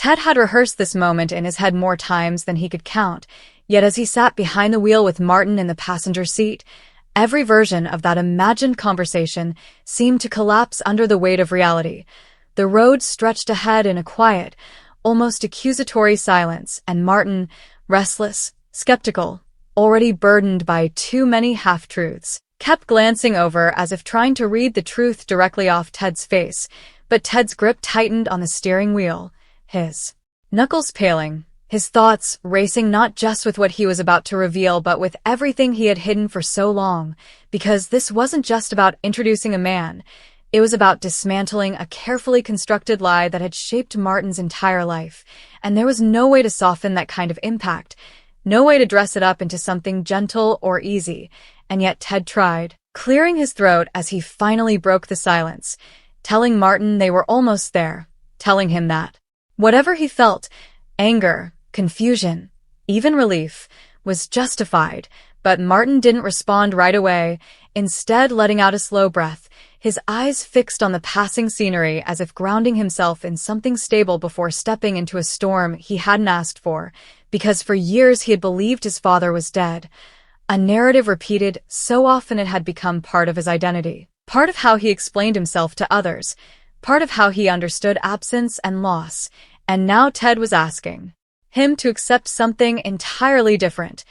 Ted had rehearsed this moment in his head more times than he could count, yet as he sat behind the wheel with Martin in the passenger seat, every version of that imagined conversation seemed to collapse under the weight of reality. The road stretched ahead in a quiet, almost accusatory silence, and Martin, restless, skeptical, already burdened by too many half-truths, kept glancing over as if trying to read the truth directly off Ted's face, but Ted's grip tightened on the steering wheel, his knuckles paling, his thoughts racing not just with what he was about to reveal but with everything he had hidden for so long, because this wasn't just about introducing a man, it was about dismantling a carefully constructed lie that had shaped Martin's entire life, and there was no way to soften that kind of impact, no way to dress it up into something gentle or easy, and yet Ted tried, clearing his throat as he finally broke the silence, telling Martin they were almost there, telling him that whatever he felt, anger, confusion, even relief, was justified, but Martin didn't respond right away, instead letting out a slow breath, his eyes fixed on the passing scenery as if grounding himself in something stable before stepping into a storm he hadn't asked for, because for years he had believed his father was dead. A narrative repeated so often it had become part of his identity, part of how he explained himself to others, part of how he understood absence and loss, and now Ted was asking him to accept something entirely different,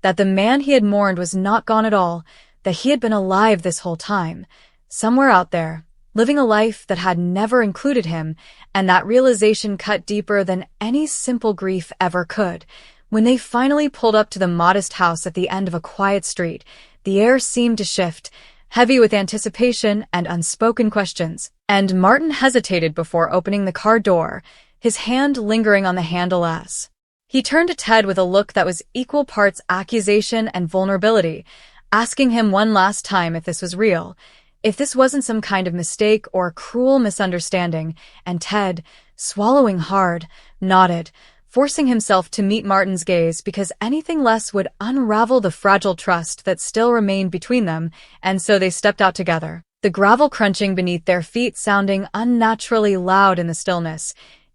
that the man he had mourned was not gone at all, that he had been alive this whole time, somewhere out there, living a life that had never included him, and that realization cut deeper than any simple grief ever could. When they finally pulled up to the modest house at the end of a quiet street, the air seemed to shift, heavy with anticipation and unspoken questions, and Martin hesitated before opening the car door, his hand lingering on the handle as he turned to Ted with a look that was equal parts accusation and vulnerability, asking him one last time if this was real, if this wasn't some kind of mistake or cruel misunderstanding, and Ted, swallowing hard, nodded, forcing himself to meet Martin's gaze because anything less would unravel the fragile trust that still remained between them, and so they stepped out together, the gravel crunching beneath their feet sounding unnaturally loud in the stillness,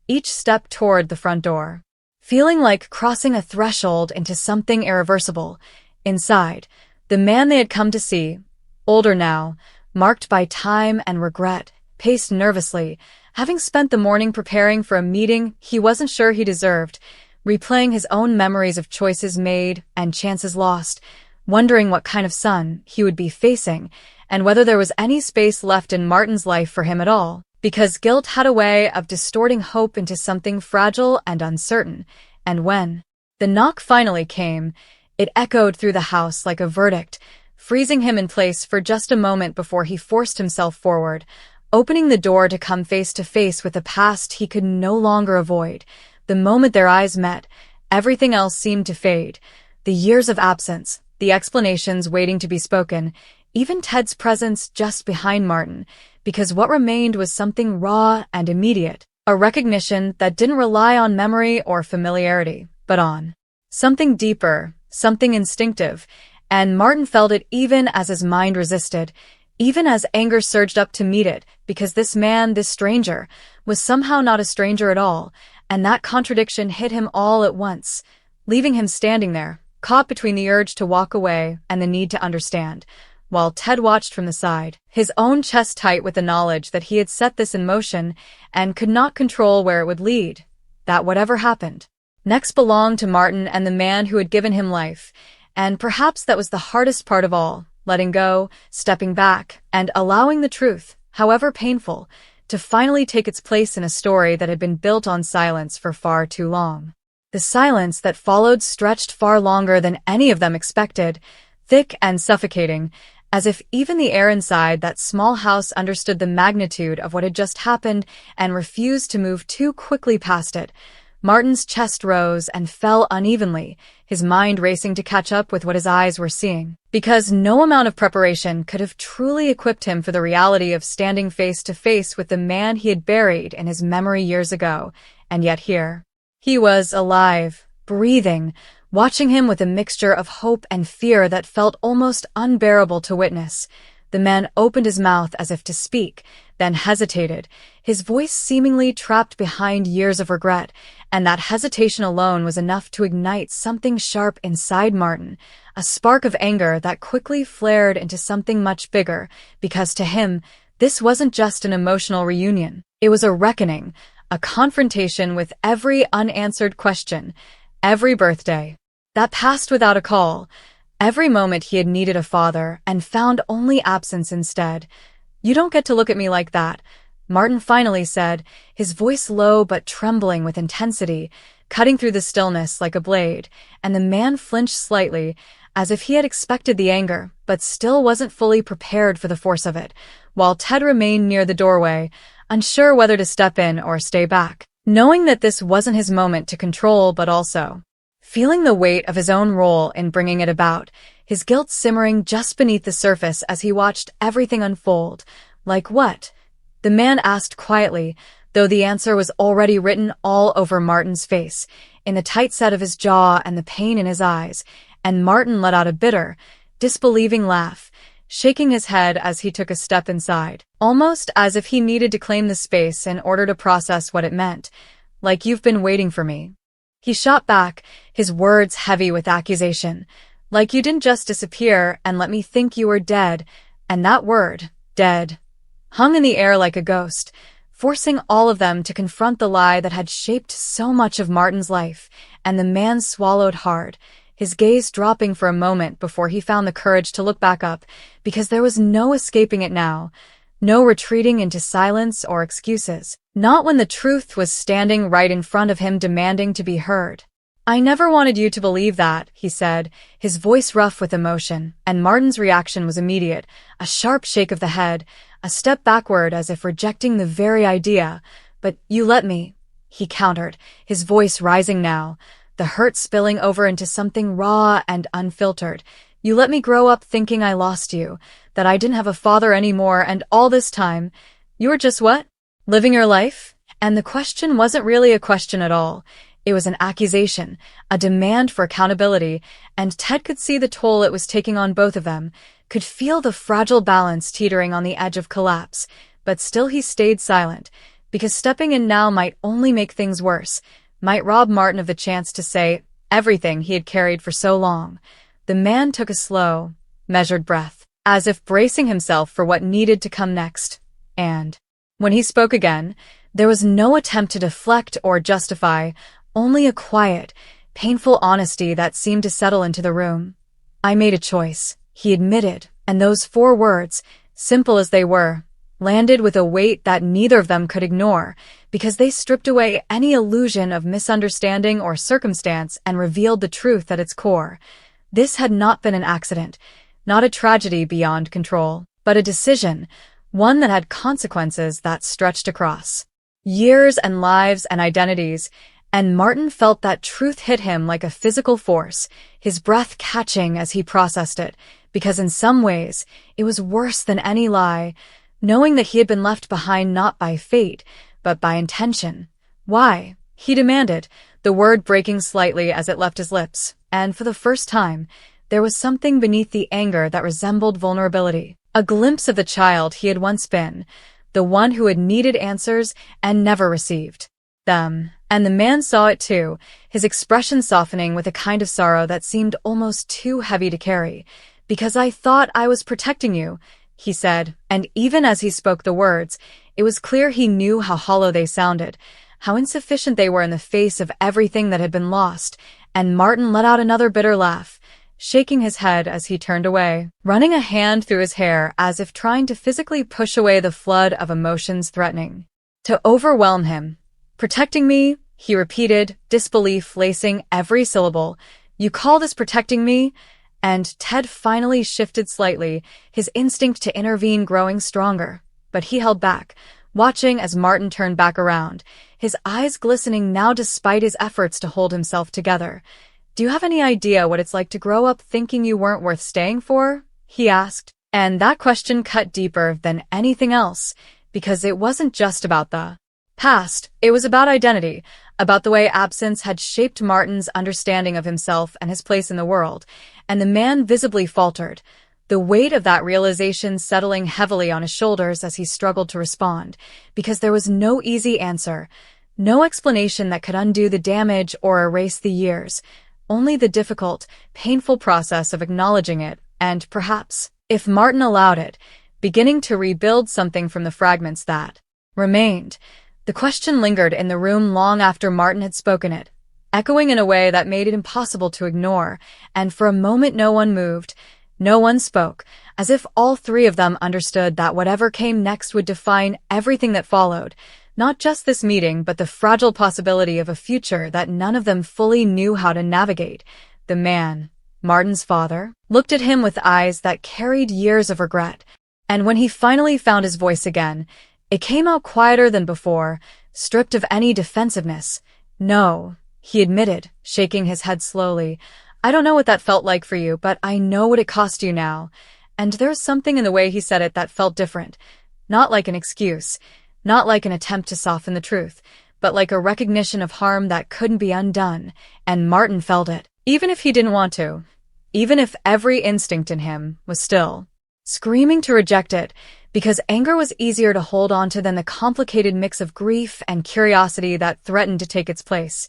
each step toward the front door, feeling like crossing a threshold into something irreversible. Inside, the man they had come to see, older now, marked by time and regret, paced nervously, having spent the morning preparing for a meeting he wasn't sure he deserved, replaying his own memories of choices made and chances lost, wondering what kind of son he would be facing, and whether there was any space left in Martin's life for him at all, because guilt had a way of distorting hope into something fragile and uncertain, and when the knock finally came, it echoed through the house like a verdict, freezing him in place for just a moment before he forced himself forward, opening the door to come face to face with a past he could no longer avoid. The moment their eyes met, everything else seemed to fade. The years of absence, the explanations waiting to be spoken, even Ted's presence just behind Martin, because what remained was something raw and immediate, a recognition that didn't rely on memory or familiarity, but on something deeper, something instinctive, and Martin felt it even as his mind resisted, even as anger surged up to meet it, because this man, this stranger, was somehow not a stranger at all, and that contradiction hit him all at once, leaving him standing there, caught between the urge to walk away and the need to understand, while Ted watched from the side, his own chest tight with the knowledge that he had set this in motion and could not control where it would lead, that whatever happened next belonged to Martin and the man who had given him life, and perhaps that was the hardest part of all, letting go, stepping back, and allowing the truth, however painful, to finally take its place in a story that had been built on silence for far too long. The silence that followed stretched far longer than any of them expected, thick and suffocating, as if even the air inside that small house understood the magnitude of what had just happened and refused to move too quickly past it. Martin's chest rose and fell unevenly, his mind racing to catch up with what his eyes were seeing, because no amount of preparation could have truly equipped him for the reality of standing face to face with the man he had buried in his memory years ago, and yet here he was alive, breathing, watching him with a mixture of hope and fear that felt almost unbearable to witness. The man opened his mouth as if to speak, then hesitated, his voice seemingly trapped behind years of regret, and that hesitation alone was enough to ignite something sharp inside Martin, a spark of anger that quickly flared into something much bigger, because to him, this wasn't just an emotional reunion. It was a reckoning, a confrontation with every unanswered question, every birthday that passed without a call, every moment he had needed a father and found only absence instead. "You don't get to look at me like that," Martin finally said, his voice low but trembling with intensity, cutting through the stillness like a blade, and the man flinched slightly, as if he had expected the anger, but still wasn't fully prepared for the force of it, while Ted remained near the doorway, unsure whether to step in or stay back, knowing that this wasn't his moment to control but also feeling the weight of his own role in bringing it about, his guilt simmering just beneath the surface as he watched everything unfold. "Like what?" the man asked quietly, though the answer was already written all over Martin's face, in the tight set of his jaw and the pain in his eyes, and Martin let out a bitter, disbelieving laugh, shaking his head as he took a step inside, almost as if he needed to claim the space in order to process what it meant. "Like you've been waiting for me," he shot back, his words heavy with accusation. "Like you didn't just disappear and let me think you were dead," and that word, dead, hung in the air like a ghost, forcing all of them to confront the lie that had shaped so much of Martin's life, and the man swallowed hard, his gaze dropping for a moment before he found the courage to look back up, because there was no escaping it now, no retreating into silence or excuses, not when the truth was standing right in front of him demanding to be heard. "I never wanted you to believe that," he said, his voice rough with emotion, and Martin's reaction was immediate, a sharp shake of the head, a step backward as if rejecting the very idea. "But you let me," he countered, his voice rising now, the hurt spilling over into something raw and unfiltered. "You let me grow up thinking I lost you, that I didn't have a father anymore, and all this time, you were just what? Living your life?" And the question wasn't really a question at all. It was an accusation, a demand for accountability, and Ted could see the toll it was taking on both of them, could feel the fragile balance teetering on the edge of collapse, but still he stayed silent, because stepping in now might only make things worse, might rob Martin of the chance to say everything he had carried for so long. The man took a slow, measured breath, as if bracing himself for what needed to come next, and when he spoke again, there was no attempt to deflect or justify, only a quiet, painful honesty that seemed to settle into the room. "I made a choice," he admitted, and those 4 words, simple as they were, landed with a weight that neither of them could ignore, because they stripped away any illusion of misunderstanding or circumstance and revealed the truth at its core. This had not been an accident, not a tragedy beyond control, but a decision, one that had consequences that stretched across years and lives and identities, and Martin felt that truth hit him like a physical force, his breath catching as he processed it, because in some ways, it was worse than any lie, knowing that he had been left behind not by fate, but by intention. "Why?" he demanded, the word breaking slightly as it left his lips, and for the first time, there was something beneath the anger that resembled vulnerability, a glimpse of the child he had once been, the one who had needed answers and never received them. And the man saw it too, his expression softening with a kind of sorrow that seemed almost too heavy to carry. "Because I thought I was protecting you," he said, and even as he spoke the words, it was clear he knew how hollow they sounded, how insufficient they were in the face of everything that had been lost, and Martin let out another bitter laugh, shaking his head as he turned away, running a hand through his hair as if trying to physically push away the flood of emotions threatening to overwhelm him. "Protecting me?" he repeated, disbelief lacing every syllable. "You call this protecting me?" And Ted finally shifted slightly, his instinct to intervene growing stronger, but he held back, watching as Martin turned back around, his eyes glistening now despite his efforts to hold himself together. "Do you have any idea what it's like to grow up thinking you weren't worth staying for?" he asked, and that question cut deeper than anything else, because it wasn't just about the past, it was about identity, about the way absence had shaped Martin's understanding of himself and his place in the world, and the man visibly faltered. the weight of that realization settling heavily on his shoulders as he struggled to respond, because there was no easy answer, no explanation that could undo the damage or erase the years, only the difficult, painful process of acknowledging it and, perhaps, if Martin allowed it, beginning to rebuild something from the fragments that remained. The question lingered in the room long after Martin had spoken it, echoing in a way that made it impossible to ignore, and for a moment no one moved, no one spoke, as if all three of them understood that whatever came next would define everything that followed, not just this meeting but the fragile possibility of a future that none of them fully knew how to navigate. The man, Martin's father, looked at him with eyes that carried years of regret, and when he finally found his voice again, it came out quieter than before, stripped of any defensiveness. "No," he admitted, shaking his head slowly. "I don't know what that felt like for you, but I know what it cost you now." And there was something in the way he said it that felt different. Not like an excuse, not like an attempt to soften the truth, but like a recognition of harm that couldn't be undone, and Martin felt it, even if he didn't want to, even if every instinct in him was still screaming to reject it, because anger was easier to hold on to than the complicated mix of grief and curiosity that threatened to take its place.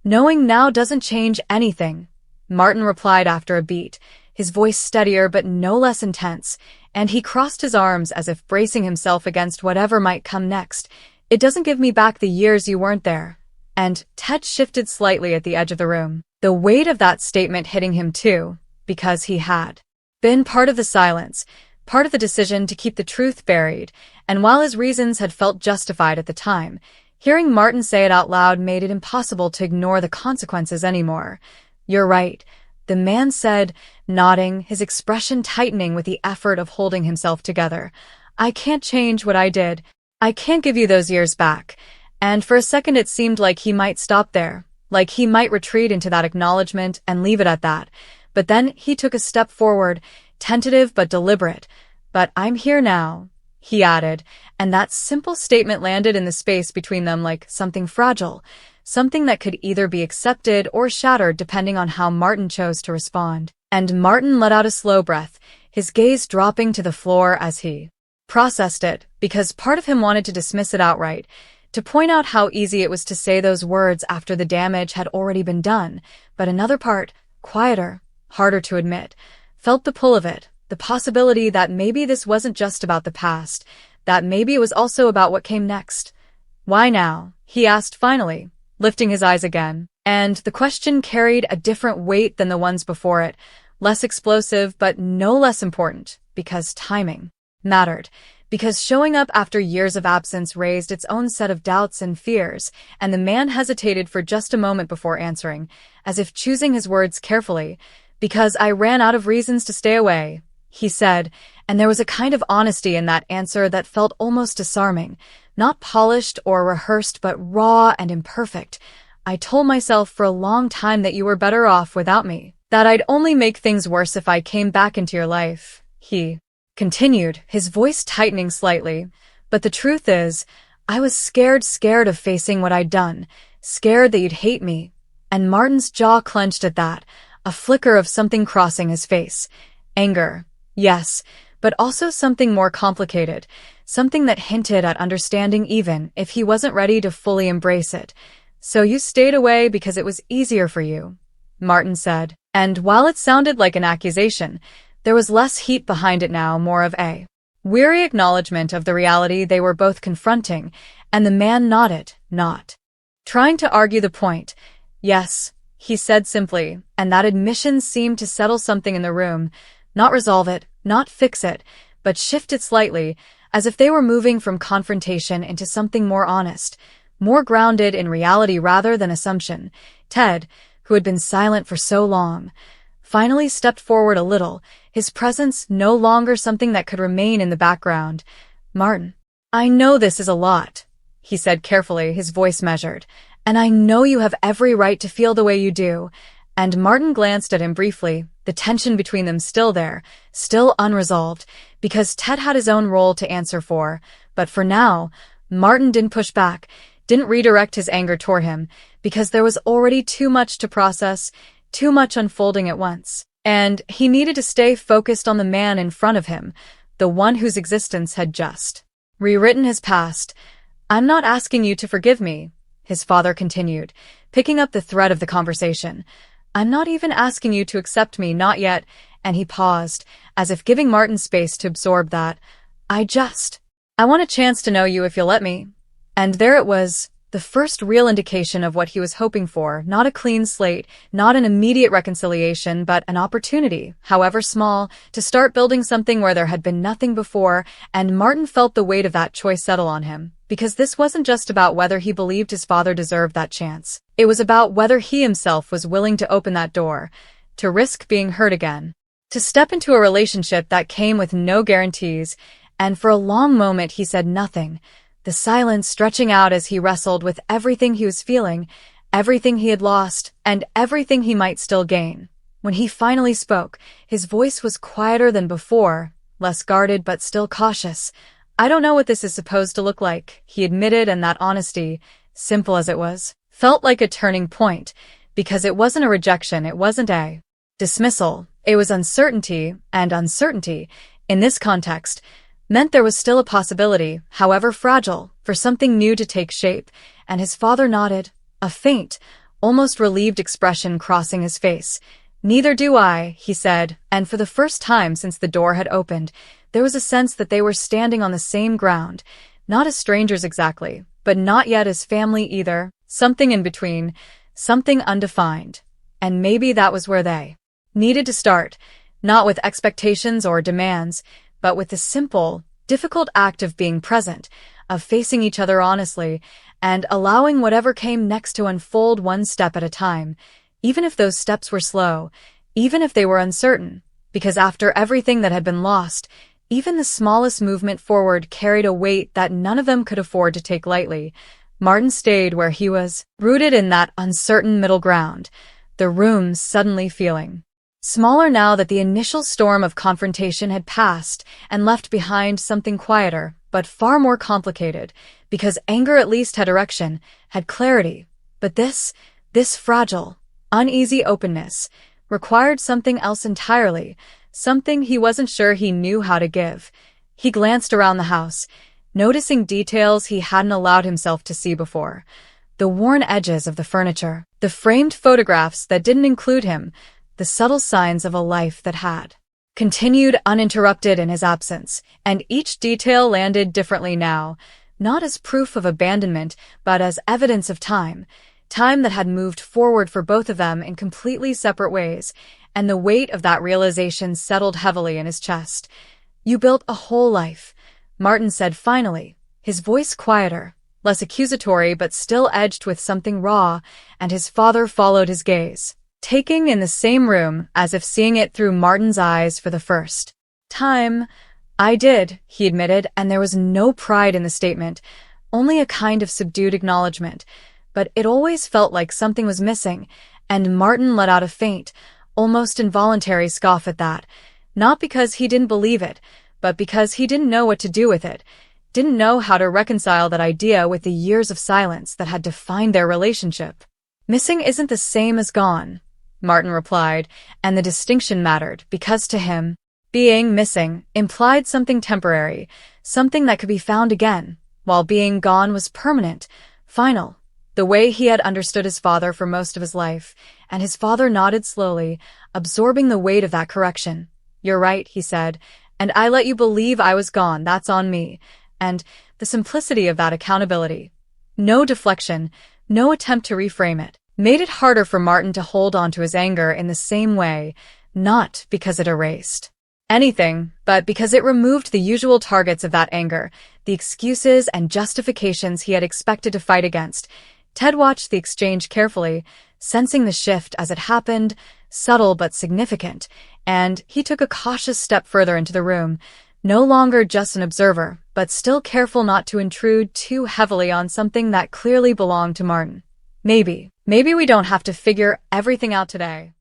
"Knowing now doesn't change anything," Martin replied after a beat, his voice steadier but no less intense, and he crossed his arms as if bracing himself against whatever might come next. "It doesn't give me back the years you weren't there." And Ted shifted slightly at the edge of the room, the weight of that statement hitting him too, because he had been part of the silence, part of the decision to keep the truth buried, and while his reasons had felt justified at the time, hearing Martin say it out loud made it impossible to ignore the consequences anymore. "You're right," the man said, nodding, his expression tightening with the effort of holding himself together. "I can't change what I did. I can't give you those years back." And for a second it seemed like he might stop there, like he might retreat into that acknowledgement and leave it at that. But then he took a step forward, tentative but deliberate. "But I'm here now," he added, and that simple statement landed in the space between them like something fragile, something that could either be accepted or shattered depending on how Martin chose to respond. And Martin let out a slow breath, his gaze dropping to the floor as he processed it, because part of him wanted to dismiss it outright, to point out how easy it was to say those words after the damage had already been done, but another part, quieter, harder to admit, felt the pull of it, the possibility that maybe this wasn't just about the past, that maybe it was also about what came next. "Why now?" he asked finally, lifting his eyes again. And the question carried a different weight than the ones before it, less explosive but no less important, because timing mattered, because showing up after years of absence raised its own set of doubts and fears, and the man hesitated for just a moment before answering, as if choosing his words carefully. "Because I ran out of reasons to stay away," he said, and there was a kind of honesty in that answer that felt almost disarming, not polished or rehearsed but raw and imperfect. "I told myself for a long time that you were better off without me, that I'd only make things worse if I came back into your life," he continued, his voice tightening slightly. "But the truth is, I was scared of facing what I'd done, scared that you'd hate me." And Martin's jaw clenched at that, a flicker of something crossing his face. Anger, yes, but also something more complicated, something that hinted at understanding even if he wasn't ready to fully embrace it. "So you stayed away because it was easier for you," Martin said. And while it sounded like an accusation, there was less heat behind it now, more of a weary acknowledgement of the reality they were both confronting, and the man nodded, not trying to argue the point. "Yes," he said simply, and that admission seemed to settle something in the room, not resolve it, not fix it, but shift it slightly, as if they were moving from confrontation into something more honest, more grounded in reality rather than assumption. Ted, who had been silent for so long, finally stepped forward a little, his presence no longer something that could remain in the background. "Martin, I know this is a lot," he said carefully, his voice measured, "and I know you have every right to feel the way you do." And Martin glanced at him briefly, the tension between them still there, still unresolved, because Ted had his own role to answer for. But for now, Martin didn't push back, didn't redirect his anger toward him, because there was already too much to process, too much unfolding at once. And he needed to stay focused on the man in front of him, the one whose existence had just rewritten his past. "I'm not asking you to forgive me," his father continued, picking up the thread of the conversation. "I'm not even asking you to accept me, not yet," and he paused, as if giving Martin space to absorb that. I want a chance to know you if you'll let me." And there it was, the first real indication of what he was hoping for, not a clean slate, not an immediate reconciliation, but an opportunity, however small, to start building something where there had been nothing before, and Martin felt the weight of that choice settle on him, because this wasn't just about whether he believed his father deserved that chance. It was about whether he himself was willing to open that door, to risk being hurt again, to step into a relationship that came with no guarantees. And for a long moment he said nothing, the silence stretching out as he wrestled with everything he was feeling, everything he had lost, and everything he might still gain. When he finally spoke, his voice was quieter than before, less guarded but still cautious. "I don't know what this is supposed to look like," he admitted, and that honesty, simple as it was, felt like a turning point, because it wasn't a rejection, it wasn't a dismissal, it was uncertainty, and uncertainty, in this context, meant there was still a possibility, however fragile, for something new to take shape, and his father nodded, a faint, almost relieved expression crossing his face. "Neither do I," he said, and for the first time since the door had opened, there was a sense that they were standing on the same ground, not as strangers exactly, but not yet as family either, something in between, something undefined. And maybe that was where they needed to start, not with expectations or demands, but with the simple, difficult act of being present, of facing each other honestly, and allowing whatever came next to unfold one step at a time, even if those steps were slow, even if they were uncertain, because after everything that had been lost, even the smallest movement forward carried a weight that none of them could afford to take lightly. Martin stayed where he was, rooted in that uncertain middle ground, the room suddenly feeling smaller now that the initial storm of confrontation had passed and left behind something quieter, but far more complicated, because anger at least had direction, had clarity. But this fragile, uneasy openness required something else entirely, something he wasn't sure he knew how to give. He glanced around the house, noticing details he hadn't allowed himself to see before. The worn edges of the furniture, the framed photographs that didn't include him, the subtle signs of a life that had continued uninterrupted in his absence, and each detail landed differently now, not as proof of abandonment, but as evidence of time that had moved forward for both of them in completely separate ways, and the weight of that realization settled heavily in his chest. "You built a whole life," Martin said finally, his voice quieter, less accusatory but still edged with something raw, and his father followed his gaze, taking in the same room as if seeing it through Martin's eyes for the first time. "I did," he admitted, and there was no pride in the statement, only a kind of subdued acknowledgement. But it always felt like something was missing, and Martin let out a faint, almost involuntary scoff at that, not because he didn't believe it, but because he didn't know what to do with it, didn't know how to reconcile that idea with the years of silence that had defined their relationship. "Missing isn't the same as gone," Martin replied, and the distinction mattered because to him, being missing implied something temporary, something that could be found again, while being gone was permanent, final, the way he had understood his father for most of his life, and his father nodded slowly, absorbing the weight of that correction. "You're right," he said, "and I let you believe I was gone, that's on me," and the simplicity of that accountability, no deflection, no attempt to reframe it, made it harder for Martin to hold on to his anger in the same way, not because it erased anything, but because it removed the usual targets of that anger, the excuses and justifications he had expected to fight against. Ted watched the exchange carefully, sensing the shift as it happened, subtle but significant, and he took a cautious step further into the room, no longer just an observer, but still careful not to intrude too heavily on something that clearly belonged to Martin. Maybe we don't have to figure everything out today.